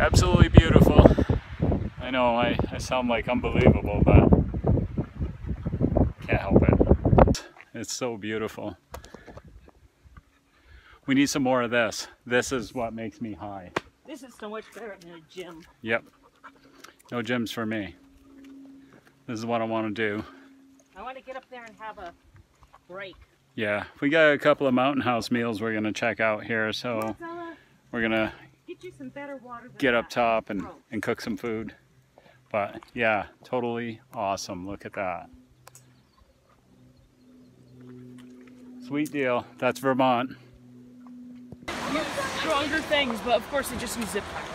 Absolutely beautiful. I know I sound like unbelievable, but can't help it. It's so beautiful. We need some more of this. This is what makes me high. This is so much better than a gym. Yep. No gyms for me. This is what I want to do. I want to get up there and have a break. Yeah, we got a couple of mountain house meals we're going to check out here, so we're going to get you some better water than get up top and cook some food. But yeah, totally awesome. Look at that. Sweet deal. That's Vermont. Stronger things, but of course they just use zip ties.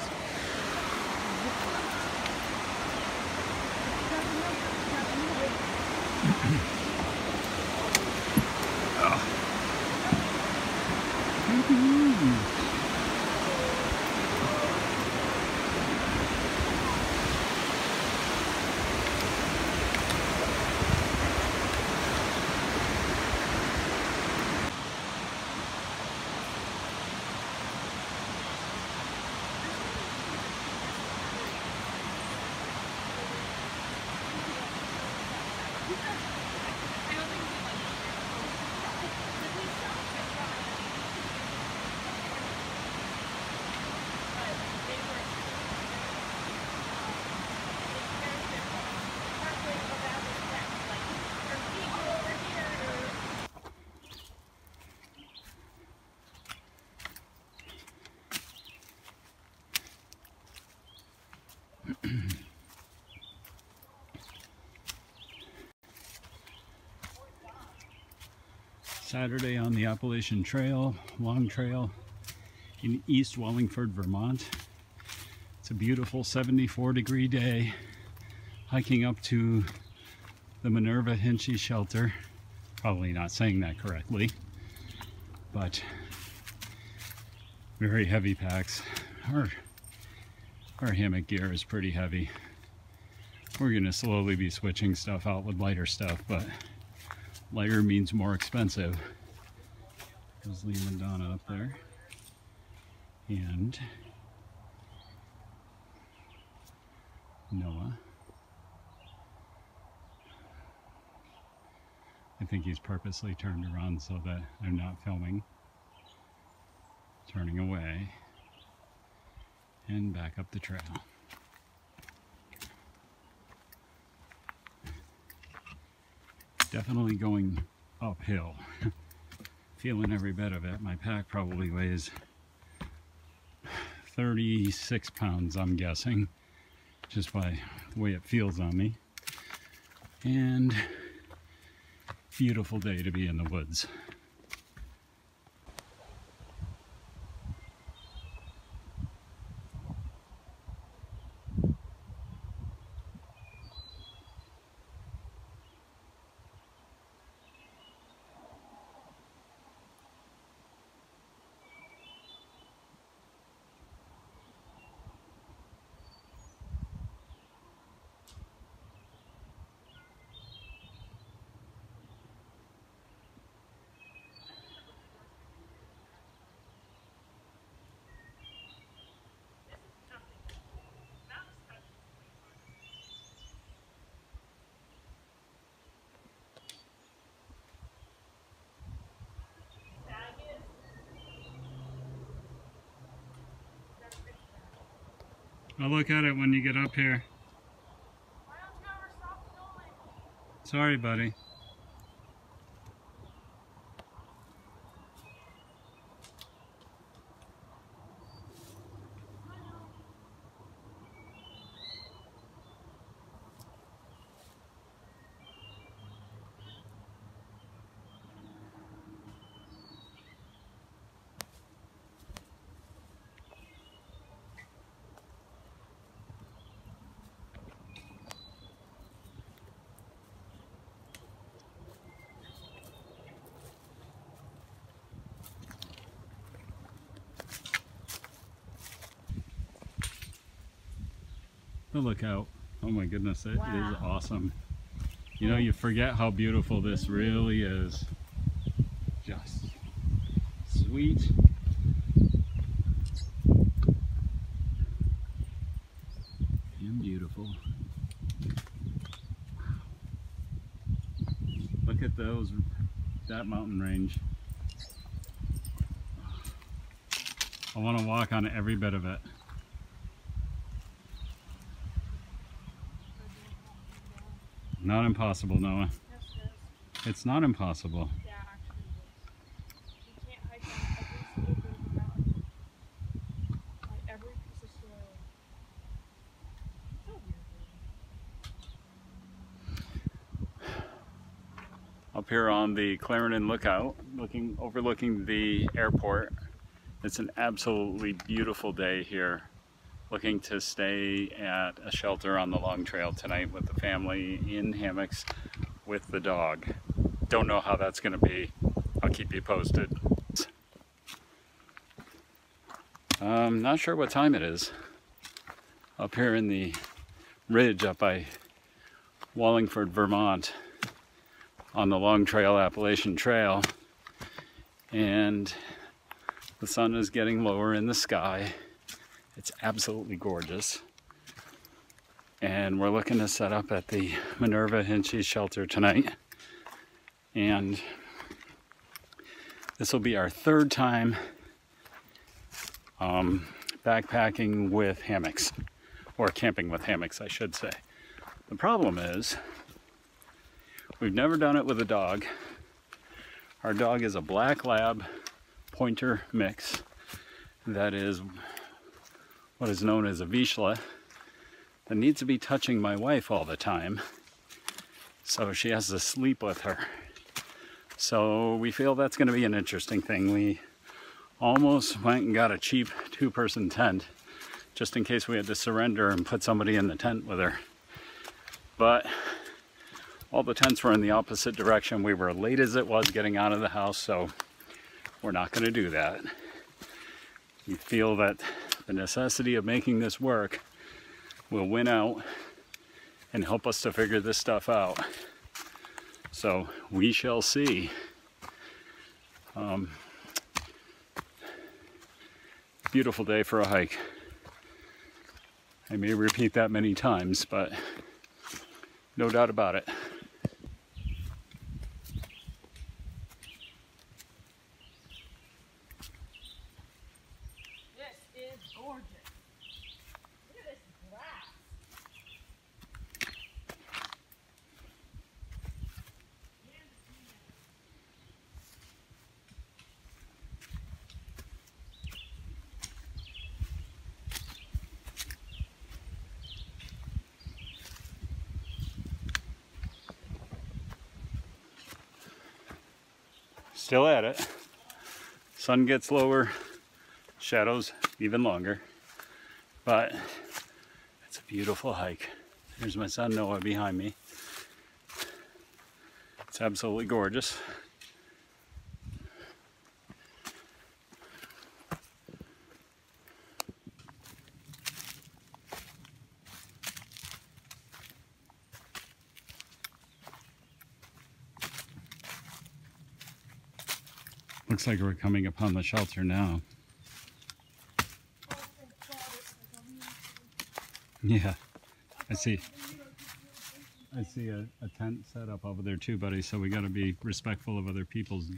Saturday on the Appalachian Trail, Longtrail in East Wallingford, Vermont. It's a beautiful 74-degree day, hiking up to the Minerva Hinchey Shelter. Probably not saying that correctly, but very heavy packs. Our hammock gear is pretty heavy. We're gonna slowly be switching stuff out with lighter stuff, but lighter means more expensive. There's Liam and Donna up there. And Noah. I think he's purposely turned around so that I'm not filming. Turning away. And back up the trail. Definitely going uphill. Feeling every bit of it. My pack probably weighs 36 pounds, I'm guessing, just by the way it feels on me. And beautiful day to be in the woods. I'll look at it when you get up here. Why don't you ever stop filming? Sorry, buddy. The lookout. Oh my goodness, it is awesome. You know, you forget how beautiful this really is. Just sweet. that mountain range. I want to walk on every bit of it. Not impossible, Noah. Yes, it is. It's not impossible. Yeah, actually it is. You can't hike on every single bit of the mountain. On every piece of soil. So weird. Up here on the Clarendon Lookout, overlooking the airport. It's an absolutely beautiful day here. Looking to stay at a shelter on the Long Trail tonight with the family in hammocks with the dog. Don't know how that's going to be. I'll keep you posted. Not sure what time it is. Up here in the ridge up by Wallingford, Vermont, on the Long Trail Appalachian Trail, and the sun is getting lower in the sky. It's absolutely gorgeous, and we're looking to set up at the Minerva Hinchey Shelter tonight, and this will be our third time backpacking with hammocks, or camping with hammocks, I should say. The problem is we've never done it with a dog. Our dog is a black lab pointer mix that is what is known as a Vizsla, that needs to be touching my wife all the time, so she has to sleep with her. So we feel that's going to be an interesting thing. We almost went and got a cheap two-person tent just in case we had to surrender and put somebody in the tent with her, but all the tents were in the opposite direction. We were late as it was getting out of the house, so we're not going to do that. We feel that the necessity of making this work will win out and help us to figure this stuff out. So we shall see. Beautiful day for a hike. I may repeat that many times, but no doubt about it. Gorgeous. Look at this grass. Still at it. Sun gets lower, shadows even longer, but it's a beautiful hike. There's my son Noah behind me. It's absolutely gorgeous. Looks like we're coming upon the shelter now. Yeah, I see a tent set up over there too, buddy, so we got to be respectful of other people's.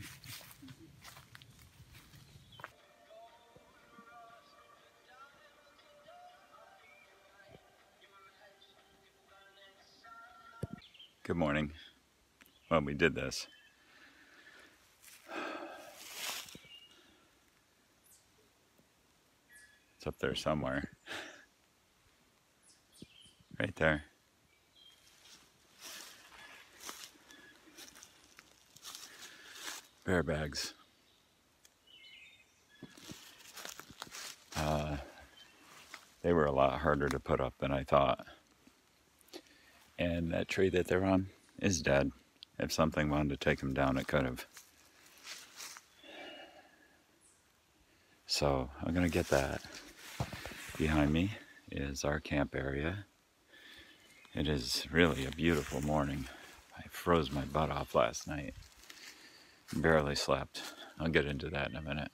Good morning. Well, we did this. It's up there somewhere. Right there. Bear bags. They were a lot harder to put up than I thought. And that tree that they're on is dead. If something wanted to take them down, it could have. So I'm gonna get that. Behind me is our camp area. It is really a beautiful morning. I froze my butt off last night. Barely slept. I'll get into that in a minute.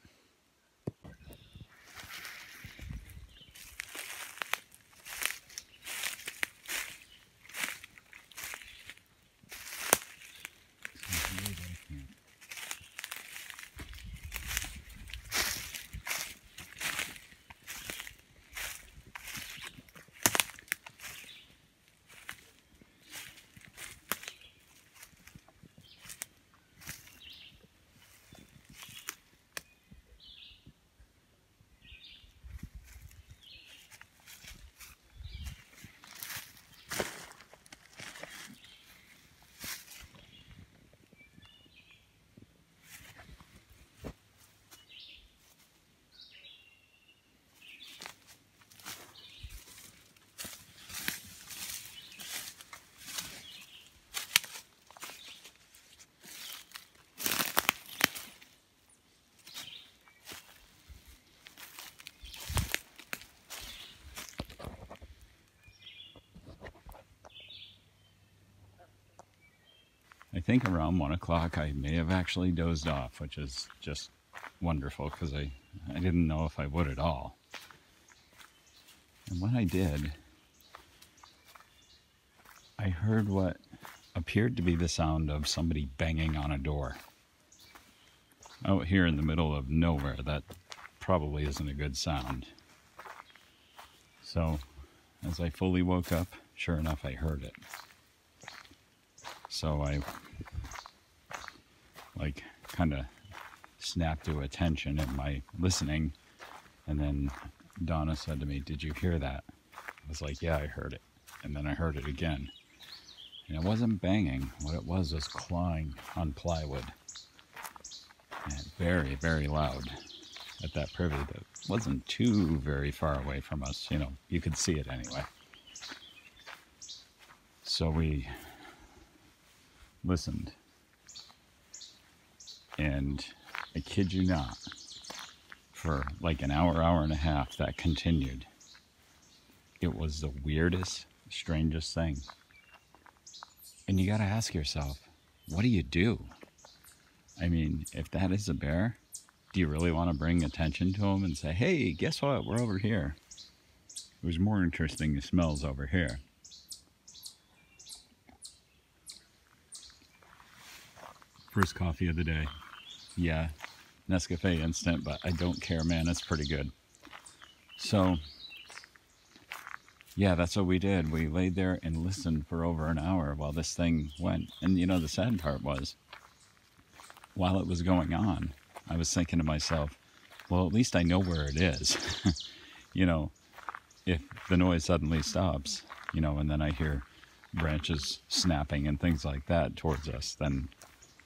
I think around 1 o'clock I may have actually dozed off, which is just wonderful because I didn't know if I would at all. And when I did, I heard what appeared to be the sound of somebody banging on a door. Out here in the middle of nowhere, that probably isn't a good sound. So, as I fully woke up, sure enough, I heard it. So I, like, kind of snapped to attention in my listening, and then Donna said to me, "Did you hear that?" I was like, "Yeah, I heard it." And then I heard it again. And it wasn't banging. What it was clawing on plywood. And very, very loud at that privy that wasn't too very far away from us. You know, you could see it anyway. So we listened. And I kid you not, for like an hour, hour and a half, that continued. It was the weirdest, strangest thing. And you gotta ask yourself, what do you do? I mean, if that is a bear, do you really want to bring attention to him and say, "Hey, guess what? We're over here"? It was more interesting the smells over here. First coffee of the day. Yeah, Nescafe instant, but I don't care, man. It's pretty good. So, yeah, that's what we did. We laid there and listened for over an hour while this thing went. And you know, the sad part was, while it was going on, I was thinking to myself, well, at least I know where it is. You know, if the noise suddenly stops, you know, and then I hear branches snapping and things like that towards us, then,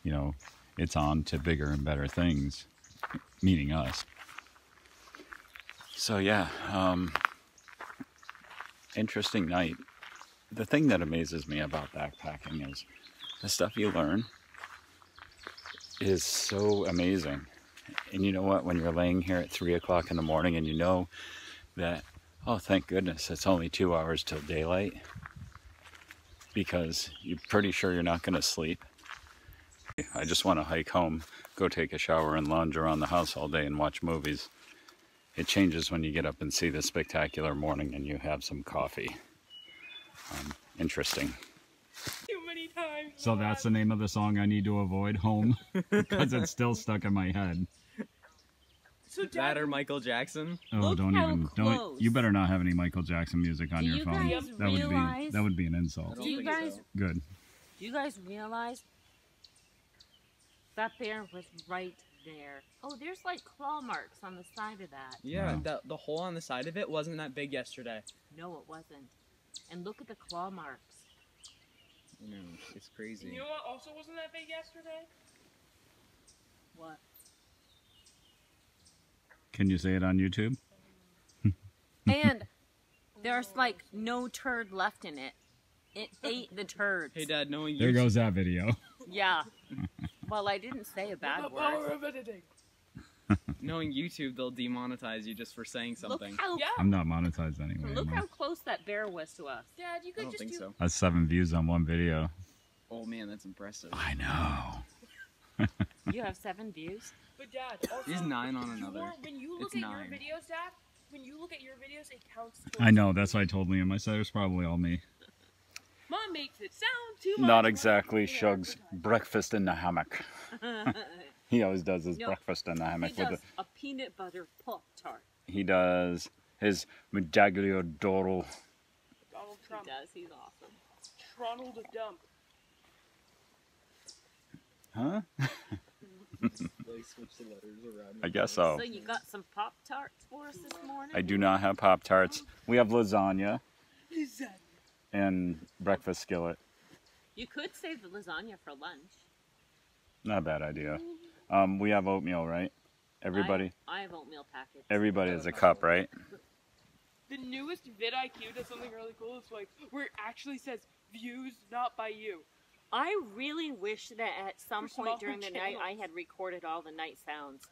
you know, it's on to bigger and better things, meaning us. So yeah, interesting night. The thing that amazes me about backpacking is the stuff you learn is so amazing. And you know what, when you're laying here at 3 o'clock in the morning and you know that, oh, thank goodness, it's only 2 hours till daylight, because you're pretty sure you're not going to sleep. I just want to hike home, go take a shower and lounge around the house all day and watch movies. It changes when you get up and see the spectacular morning and you have some coffee. Interesting. Too many times. So that's the name of the song I need to avoid, Home, because it's still stuck in my head. So That or Michael Jackson? Oh, Look don't how even, close. don't, you better not have any Michael Jackson music on Do your you phone. guys That realize- would be an insult. Do you guys Good. do you guys realize that bear was right there? Oh, there's like claw marks on the side of that. Yeah, Wow. the hole on the side of it wasn't that big yesterday. No, it wasn't. And look at the claw marks. You know, it's crazy. You know what also wasn't that big yesterday? What? Can you say it on YouTube? And there's like no turd left in it. It ate the turds. Hey, Dad, knowing There you, goes that video. Yeah. Well, I didn't say a bad The power word. of editing. knowing YouTube, they'll demonetize you just for saying something. Look how Yeah. I'm not monetized anyway. look am I? how close that bear was to us. Dad, you I could don't just think do. so. That's 7 views on one video. Oh man, that's impressive. I know. You have 7 views. But Dad, also, He's 9 on another. when you look It's at 9. your videos, Dad, when you look at your videos, it counts. I know, that's why I told Liam. I said it was probably all me. Mom makes it sound too much. Not exactly Shug's breakfast in the hammock. He always does his No, breakfast in the He hammock. does a peanut butter pop tart. He does his Medaglia Doral. Donald He Trump. does. He's awesome. Ronald the Dump. Huh? They switch the letters around. I guess so. So you got some pop tarts for us this morning? I do not have Pop-Tarts. We have lasagna Lasagna. and breakfast skillet. You could save the lasagna for lunch. Not a bad idea. We have oatmeal, right? Everybody? I have oatmeal packets. Everybody has a cup, right? The newest vidIQ does something really cool. It's like where it actually says views not by you. I really wish that at some For point small during the night channels. I had recorded all the night sounds.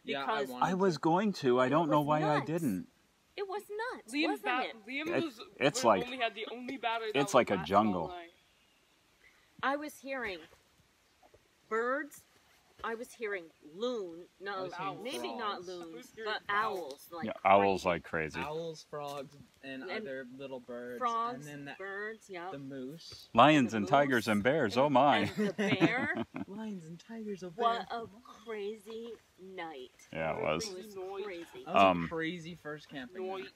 Yeah, Because I was going to. I don't It know was why I nuts. didn't. it was nuts, Liam's wasn't it? Liam It- was it's Liam like- only had the only battery. it's that like would a last jungle. all night. I was hearing birds, I was hearing loon. No, I was hearing maybe frogs. not loons, but owls. Like Yeah, owls crazy. like crazy. Owls, frogs, and other little birds. Frogs, and then birds, yeah. the moose. Lions the and tigers moose and bears. and- Oh my. And the bear. Lions and tigers over What a crazy night. Yeah, it was. It was crazy. That was a crazy first camping night.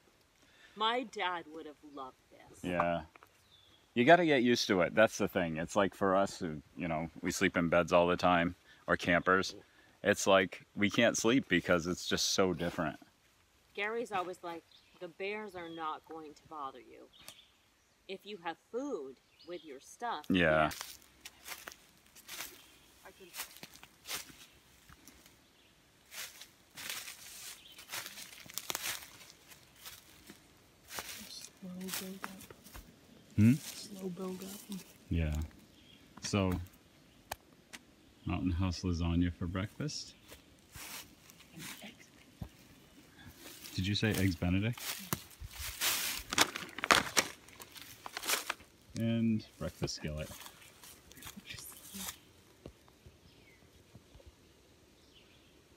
My dad would have loved this. Yeah. You got to get used to it. That's the thing. It's like for us who, you know, we sleep in beds all the time, or campers. It's like we can't sleep because it's just so different. Gary's always like, the bears are not going to bother you. If you have food with your stuff. Yeah. I could. Slow build up. Hmm? Slow build up. Yeah. So, Mountain House lasagna for breakfast. Did you say eggs Benedict? And breakfast skillet.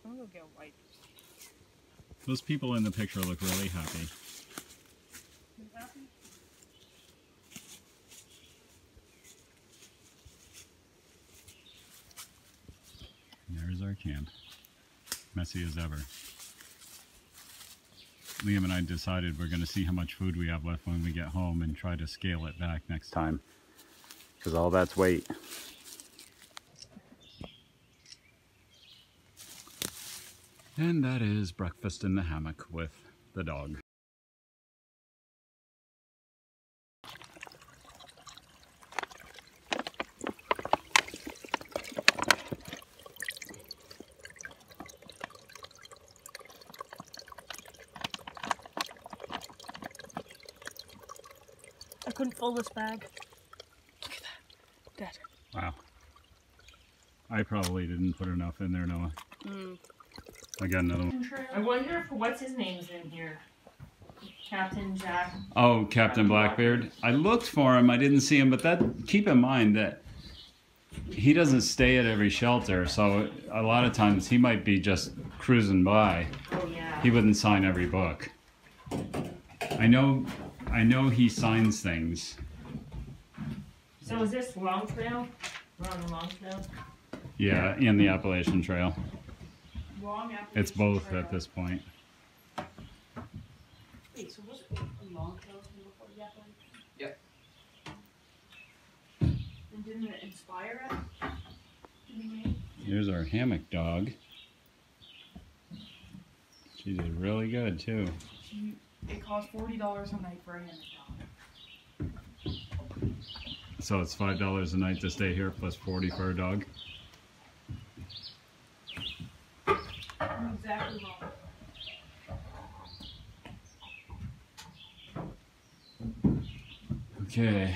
I'm gonna get a wipe. Those people in the picture look really happy. You happy? There's our camp. Messy as ever. Liam and I decided we're going to see how much food we have left when we get home and try to scale it back next time. Because all that's weight. And that is breakfast in the hammock with the dog. I couldn't fill this bag. Look at that. Dead. Wow. I probably didn't put enough in there, Noah. I got another one. I wonder if what's his name's in here. Captain Jack. Oh, Captain Blackbeard. I looked for him. I didn't see him, but that keep in mind that he doesn't stay at every shelter, so a lot of times he might be just cruising by. Oh yeah. He wouldn't sign every book. I know he signs things. So is this Longtrail? We're on the Longtrail. Yeah, and the Appalachian Trail. Long It's both at this point. Wait, so was it a Longtrail before the Appalachian? Yep. And didn't it inspire us to be made? Here's our hammock dog. She did really good too. It costs $40 a night for a hammock dog. So it's $5 a night to stay here plus 40 for a dog. I'm exactly wrong. Okay.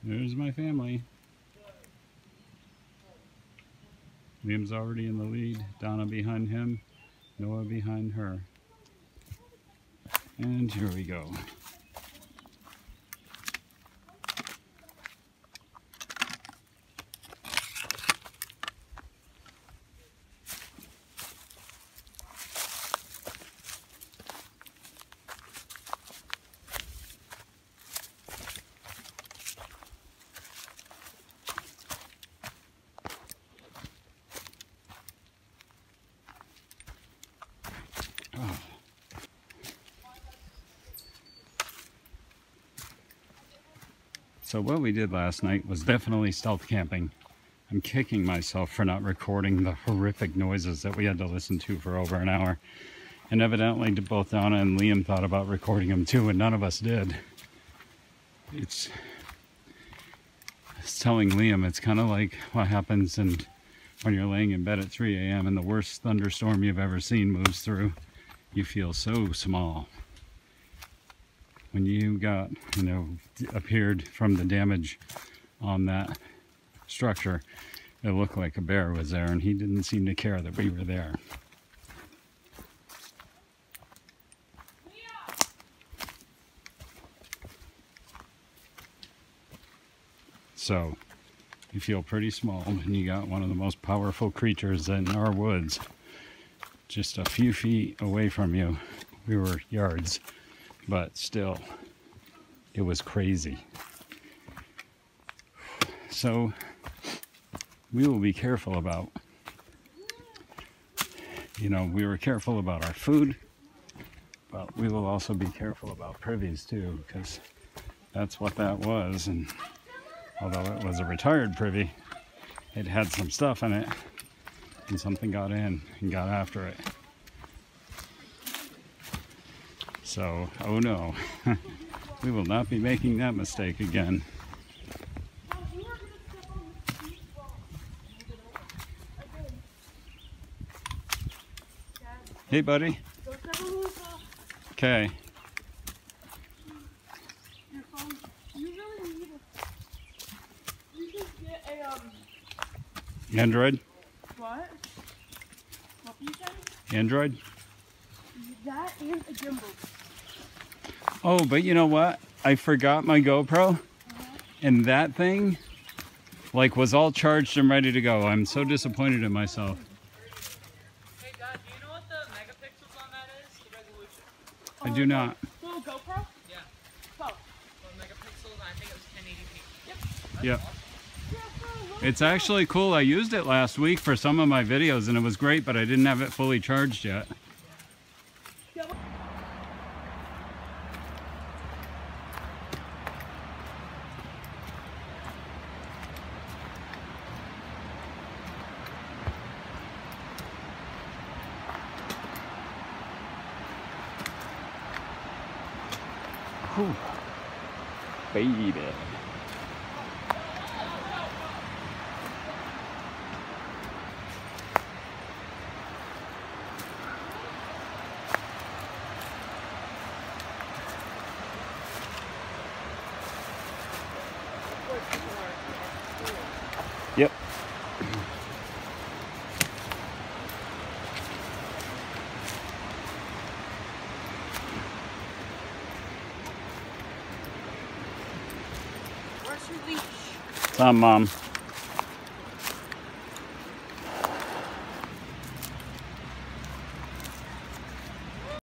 There's my family. Liam's already in the lead. Donna behind him. Noah behind her. And here we go. So what we did last night was definitely stealth camping. I'm kicking myself for not recording the horrific noises that we had to listen to for over an hour. And evidently both Donna and Liam thought about recording them too, and none of us did. It's telling Liam it's kind of like what happens when you're laying in bed at 3 a.m. and the worst thunderstorm you've ever seen moves through. You feel so small. When you got, appeared from the damage on that structure, it looked like a bear was there, and he didn't seem to care that we were there. So you feel pretty small when you got one of the most powerful creatures in our woods just a few feet away from you. We were yards, but still, it was crazy. So we will be careful about, you know, we were careful about our food, but we will also be careful about privies too, because that's what that was. And although it was a retired privy, it had some stuff in it, and something got in and got after it. So, oh no, we will not be making that mistake again. Hey, buddy. Okay. You really need you should get a Android? what? What you said? Android? That and a gimbal. Oh, but you know what? I forgot my GoPro, and that thing, like, was all charged and ready to go. I'm so disappointed in myself. Hey, Dad, do you know what the megapixels on that is? The resolution? I do not. Little GoPro? Yeah. Oh. The megapixels, I think it was 1080p. Yep. It's actually cool. I used it last week for some of my videos, and it was great, but I didn't have it fully charged yet. Whew. Baby. Yep. Where's your leash? It's on, Mom.